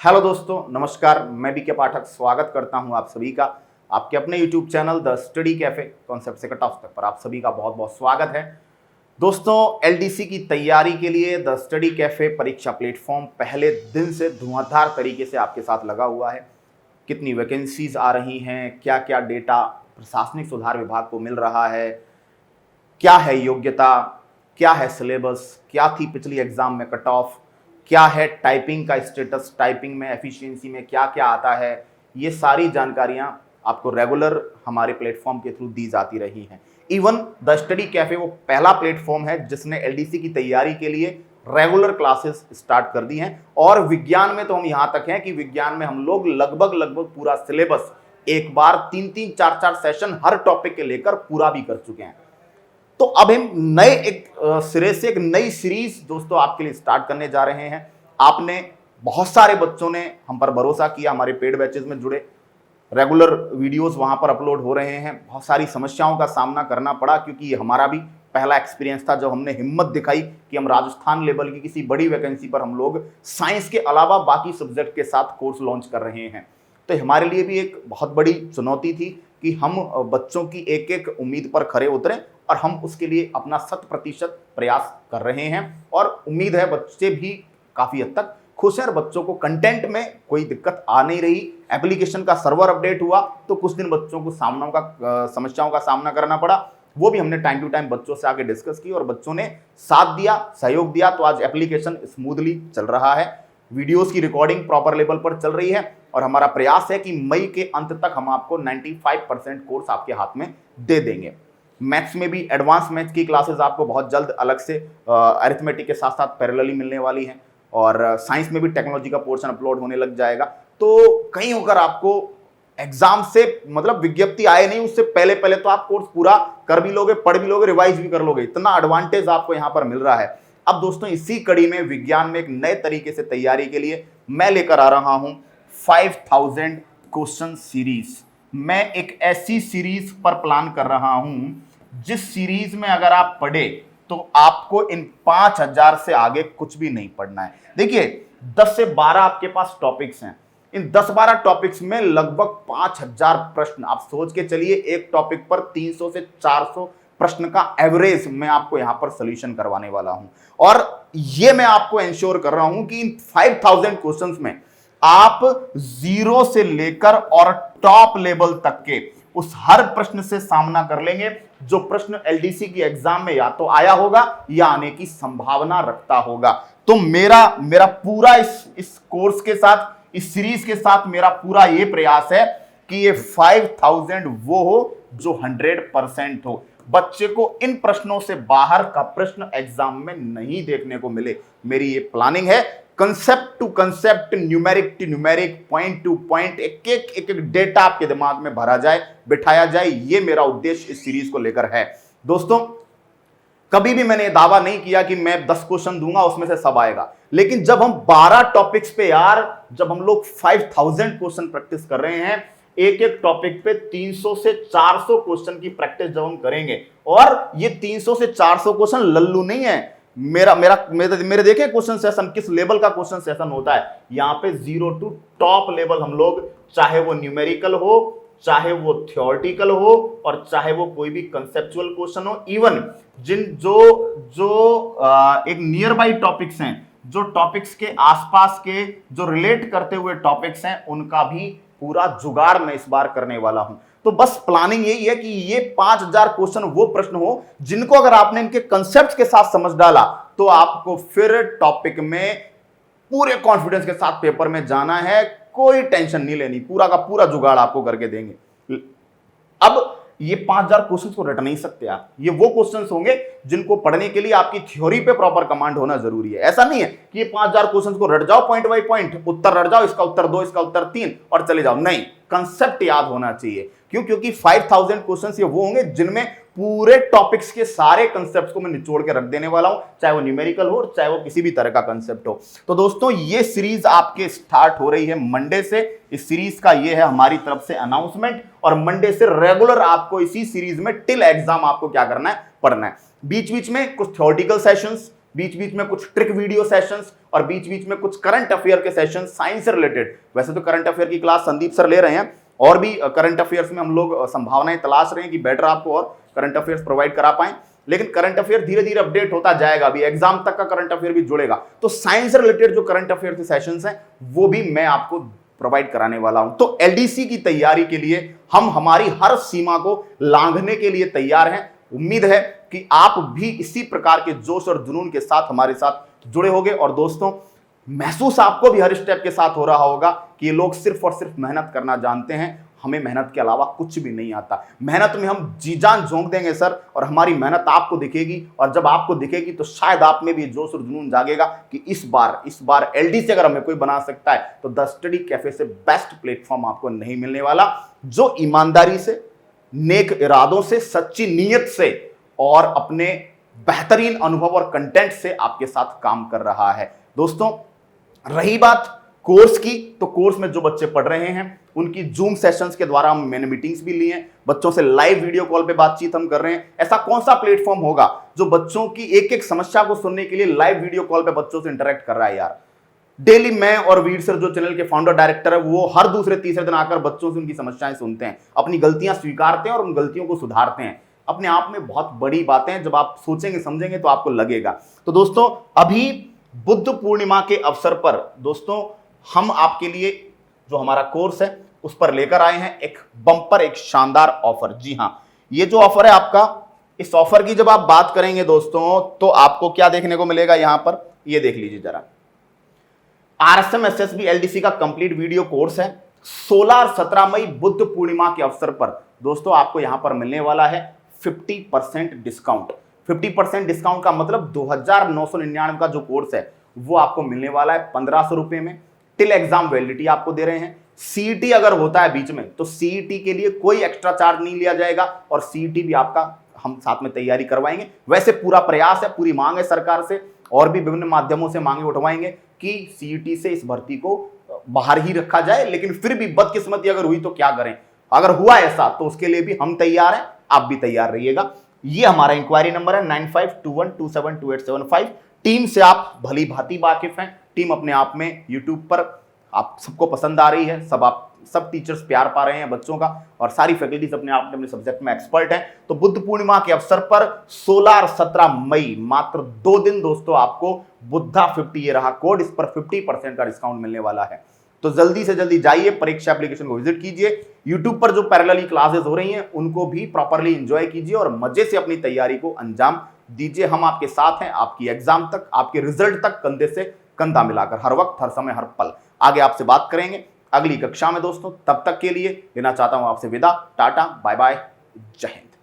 Hello दोस्तों, नमस्कार। मैं बीके पाठक स्वागत करता हूं आप सभी का आपके अपने YouTube channel the study cafe concept से कट ऑफ तक पर आप सभी का बहुत बहुत स्वागत है। दोस्तों, एलडीसी की तैयारी के लिए द स्टडी कैफे परीक्षा प्लेटफॉर्म पहले दिन से धुआंधार तरीके से आपके साथ लगा हुआ है। कितनी वैकेंसीज आ रही हैं, क्या क्या डेटा प्रशासनिक सुधार विभाग को मिल रहा है, क्या है योग्यता, क्या है सिलेबस, क्या थी पिछली एग्जाम में कट ऑफ, क्या है टाइपिंग का स्टेटस, टाइपिंग में एफिशिएंसी में क्या क्या आता है, ये सारी जानकारियां आपको रेगुलर हमारे प्लेटफॉर्म के थ्रू दी जाती रही हैं। इवन द स्टडी कैफे वो पहला प्लेटफॉर्म है जिसने एलडीसी की तैयारी के लिए रेगुलर क्लासेस स्टार्ट कर दी हैं। और विज्ञान में तो हम यहां तक हैं कि विज्ञान में हम लोग लगभग पूरा सिलेबस एक बार 3-3, 4-4 सेशन हर टॉपिक के लेकर पूरा भी कर चुके हैं। तो अब हम नए एक सिरे से एक नई सीरीज दोस्तों आपके लिए स्टार्ट करने जा रहे हैं। आपने बहुत सारे बच्चों ने हम पर भरोसा किया, हमारे पेड बैचेस में जुड़े, रेगुलर वीडियोस वहां पर अपलोड हो रहे हैं। बहुत सारी समस्याओं का सामना करना पड़ा क्योंकि ये हमारा भी पहला एक्सपीरियंस था जब हमने हिम्मत दिखाई कि हम राजस्थान लेवल की किसी बड़ी वैकेंसी पर हम लोग साइंस के अलावा बाकी सब्जेक्ट के साथ कोर्स लॉन्च कर रहे हैं। तो हमारे लिए भी एक बहुत बड़ी चुनौती थी कि हम बच्चों की एक एक उम्मीद पर खरे उतरें और हम उसके लिए अपना 100% प्रयास कर रहे हैं। और उम्मीद है बच्चे भी काफ़ी हद तक खुश हैं और बच्चों को कंटेंट में कोई दिक्कत आ नहीं रही। एप्लीकेशन का सर्वर अपडेट हुआ तो कुछ दिन बच्चों को समस्याओं का सामना करना पड़ा, वो भी हमने टाइम टू टाइम बच्चों से आगे डिस्कस की और बच्चों ने साथ दिया, सहयोग दिया। तो आज एप्लीकेशन स्मूथली चल रहा है, वीडियोस की रिकॉर्डिंग प्रॉपर लेवल पर चल रही है और हमारा प्रयास है कि मई के अंत तक हम आपको 95% कोर्स आपके हाथ में दे देंगे। मैथ्स में भी एडवांस मैथ्स की क्लासेस आपको बहुत जल्द अलग से अरिथमेटिक के साथ साथ पैरेलली मिलने वाली हैं और साइंस में भी टेक्नोलॉजी का पोर्शन अपलोड होने लग जाएगा। तो कहीं होकर आपको एग्जाम से मतलब विज्ञप्ति आए नहीं उससे पहले पहले तो आप कोर्स पूरा कर भी लोगे, पढ़ भी लोगे, रिवाइज भी कर लोगे। इतना एडवांटेज आपको यहाँ पर मिल रहा है। अब दोस्तों, इसी कड़ी में विज्ञान में एक नए तरीके से तैयारी के लिए मैं लेकर आ रहा हूं 5000 क्वेश्चन सीरीज। मैं एक ऐसी सीरीज पर प्लान कर रहा हूं जिस सीरीज में अगर आप पढ़े तो आपको इन 5000 से आगे कुछ भी नहीं पढ़ना है। देखिए, 10 से 12 आपके पास टॉपिक्स हैं। इन 10-12 टॉपिक्स में लगभग 5000 प्रश्न। आप सोच के चलिए, एक टॉपिक पर 300 से 400 प्रश्न का एवरेज मैं आपको यहां पर सॉल्यूशन करवाने वाला हूं। और यह मैं आपको इंश्योर कर रहा हूं कि इन 5000 क्वेश्चंस में आप जीरो से लेकर और टॉप लेवल तक के उस हर प्रश्न से सामना कर लेंगे जो प्रश्न एलडीसी की एग्जाम में या तो आया होगा या आने की संभावना रखता होगा। तो मेरा पूरा इस कोर्स के साथ, इस सीरीज के साथ मेरा पूरा ये प्रयास है कि ये 5000 वो हो जो 100% हो। बच्चे को इन प्रश्नों से बाहर का प्रश्न एग्जाम में नहीं देखने को मिले। मेरी ये प्लानिंग है। Concept to concept, numeric to numeric, point to point, एक एक डेटा आपके दिमाग में भरा जाए, बिठाया जाए। ये मेरा उद्देश्य इस सीरीज को लेकर है। दोस्तों, कभी भी मैंने दावा नहीं किया कि मैं 10 क्वेश्चन दूंगा उसमें से सब आएगा, लेकिन जब हम 12 टॉपिक्स पे जब हम लोग 5000 क्वेश्चन प्रैक्टिस कर रहे हैं, एक एक टॉपिक पे 300 से 400 क्वेश्चन की प्रैक्टिस जब हम करेंगे, और ये 300 से 400 क्वेश्चन लल्लू नहीं है। मेरे देखे क्वेश्चन सेशन किस लेवल का क्वेश्चन सेशन होता है। यहां पे 0 टू टॉप लेवल हम लोग, चाहे वो न्यूमेरिकल हो, चाहे वो थ्योरेटिकल हो और चाहे वो कोई भी कंसेप्चुअल क्वेश्चन हो, इवन एक नियर बाई टॉपिक्स हैं, जो टॉपिक्स के आसपास के जो रिलेट करते हुए टॉपिक्स हैं, उनका भी पूरा जुगाड़ मैं इस बार करने वाला हूं। तो बस प्लानिंग यही है कि ये 5000 क्वेश्चन वो प्रश्न हो जिनको अगर आपने इनके कंसेप्ट के साथ समझ डाला तो आपको फिर टॉपिक में पूरे कॉन्फिडेंस के साथ पेपर में जाना है। कोई टेंशन नहीं लेनी, पूरा का पूरा जुगाड़ आपको करके देंगे। अब ये 5000 क्वेश्चंस को रट नहीं सकते आप। ये वो क्वेश्चंस होंगे जिनको पढ़ने के लिए आपकी थ्योरी पे प्रॉपर कमांड होना जरूरी है। ऐसा नहीं है कि ये 5000 क्वेश्चंस को रट जाओ पॉइंट बाय पॉइंट, उत्तर रट जाओ, इसका उत्तर 2, इसका उत्तर 3 और चले जाओ। नहीं, कंसेप्ट याद होना चाहिए। क्योंकि 5000 क्वेश्चंस ये वो होंगे जिनमें पूरे टॉपिक्स के सारे कंसेप्ट्स को मैं निचोड़ के रख देने वाला हूं, चाहे वो न्यूमेरिकल हो, चाहे वो किसी भी तरह का कंसेप्ट हो। तो दोस्तों, ये सीरीज आपके स्टार्ट हो रही है मंडे से। इस सीरीज का ये है हमारी तरफ से अनाउंसमेंट, और मंडे से रेगुलर आपको इसी सीरीज में टिल एग्जाम आपको क्या करना है, पढ़ना है। बीच बीच में कुछ थ्योरेटिकल सेशंस, बीच बीच में कुछ ट्रिक वीडियो सेशंस और बीच बीच में कुछ करंट अफेयर के सेशंस साइंस से रिलेटेड। वैसे तो करंट अफेयर की क्लास संदीप सर ले रहे हैं और भी करंट अफेयर्स में हम लोग संभावनाएं तलाश रहे हैं कि बेटर आपको और करंट अफेयर्स प्रोवाइड करा पाएं, लेकिन करंट अफेयर धीरे धीरे अपडेट होता जाएगा, अभी एग्जाम तक का करंट अफेयर भी जुड़ेगा। तो साइंस से रिलेटेड जो करंट अफेयर के सेशंस हैं वो भी मैं आपको प्रोवाइड कराने वाला हूं। तो एलडीसी की तैयारी के लिए हम हमारी हर सीमा को लांघने के लिए तैयार हैं। उम्मीद है कि आप भी इसी प्रकार के जोश और जुनून के साथ हमारे साथ जुड़े होंगे। और दोस्तों, महसूस आपको भी हर स्टेप के साथ हो रहा होगा कि ये लोग सिर्फ और सिर्फ मेहनत करना जानते हैं, हमें मेहनत के अलावा कुछ भी नहीं आता। मेहनत में हम जी जान झोंक देंगे सर, और हमारी मेहनत आपको दिखेगी, और जब आपको दिखेगी तो शायद आप में भी जोश और जुनून जागेगा कि इस बार एलडीसी अगर हमें कोई बना सकता है तो द स्टडी कैफे से बेस्ट प्लेटफॉर्म आपको नहीं मिलने वाला, जो ईमानदारी से, नेक इरादों से, सच्ची नीयत से और अपने बेहतरीन अनुभव और कंटेंट से आपके साथ काम कर रहा है। दोस्तों, रही बात कोर्स की, तो कोर्स में जो बच्चे पढ़ रहे हैं उनकी जूम सेशंस के द्वारा मैंने मीटिंग्स भी ली हैं, बच्चों से लाइव वीडियो कॉल पे बातचीत हम कर रहे हैं। ऐसा कौन सा प्लेटफॉर्म होगा जो बच्चों की एक एक समस्या को सुनने के लिए लाइव वीडियो कॉल पे बच्चों से इंटरेक्ट कर रहा है यार। डेली मैं और वीर सर जो चैनल के फाउंडर डायरेक्टर है, वो हर दूसरे तीसरे दिन आकर बच्चों से उनकी समस्याएं सुनते हैं, अपनी गलतियां स्वीकारते हैं और उन गलतियों को सुधारते हैं। अपने आप में बहुत बड़ी बातें हैं, जब आप सोचेंगे समझेंगे तो आपको लगेगा। तो दोस्तों, अभी बुद्ध पूर्णिमा के अवसर पर दोस्तों हम आपके लिए जो हमारा कोर्स है उस पर लेकर आए हैं एक बम्पर, एक शानदार ऑफर। जी हां, ये जो ऑफर है आपका, इस ऑफर की जब आप बात करेंगे दोस्तों तो आपको क्या देखने को मिलेगा यहां पर, ये देख लीजिए जरा। आरएसएम एसएसबी एलडीसी का कंप्लीट वीडियो कोर्स है। 16 और 17 मई बुद्ध पूर्णिमा के अवसर पर दोस्तों आपको यहां पर मिलने वाला है 50% डिस्काउंट। 50% डिस्काउंट का मतलब 2999 का जो कोर्स है वो आपको मिलने वाला है 1500 रुपए में। टिल एग्जाम वैलिडिटी आपको दे रहे हैं। सीईटी अगर होता है बीच में तो सीईटी के लिए कोई एक्स्ट्रा चार्ज नहीं लिया जाएगा, और सीईटी भी आपका हम साथ में तैयारी करवाएंगे। वैसे पूरा प्रयास है, पूरी मांग है सरकार से, और भी विभिन्न माध्यमों से मांगे उठवाएंगे कि सीईटी से इस भर्ती को बाहर ही रखा जाए, लेकिन फिर भी बदकिस्मती अगर हुई तो क्या करें। अगर हुआ ऐसा तो उसके लिए भी हम तैयार हैं, आप भी तैयार रहिएगा। ये हमारा इंक्वायरी नंबर है 9521272875। टीम से आप भली भांति वाकिफ हैं। टीम अपने आप में यूट्यूब पर आप सबको पसंद आ रही है, सब टीचर्स प्यार पा रहे हैं बच्चों का, और सारी फैकल्टीज अपने आप में अपने सब्जेक्ट में एक्सपर्ट हैं। तो बुद्ध पूर्णिमा के अवसर पर 16 और 17 मई मात्र 2 दिन दोस्तों आपको बुद्धा 50, ये रहा कोड, इस पर 50% का डिस्काउंट मिलने वाला है। तो जल्दी से जल्दी जाइए, परीक्षा एप्लीकेशन को विजिट कीजिए। यूट्यूब पर जो पैरेलली क्लासेस हो रही हैं उनको भी प्रॉपरली एंजॉय कीजिए और मजे से अपनी तैयारी को अंजाम दीजिए। हम आपके साथ हैं, आपकी एग्जाम तक, आपके रिजल्ट तक कंधे से कंधा मिलाकर, हर वक्त, हर समय, हर पल। आगे आपसे बात करेंगे अगली कक्षा में दोस्तों। तब तक के लिए लेना चाहता हूं आपसे विदा। टाटा, बाय बाय, जय हिंद।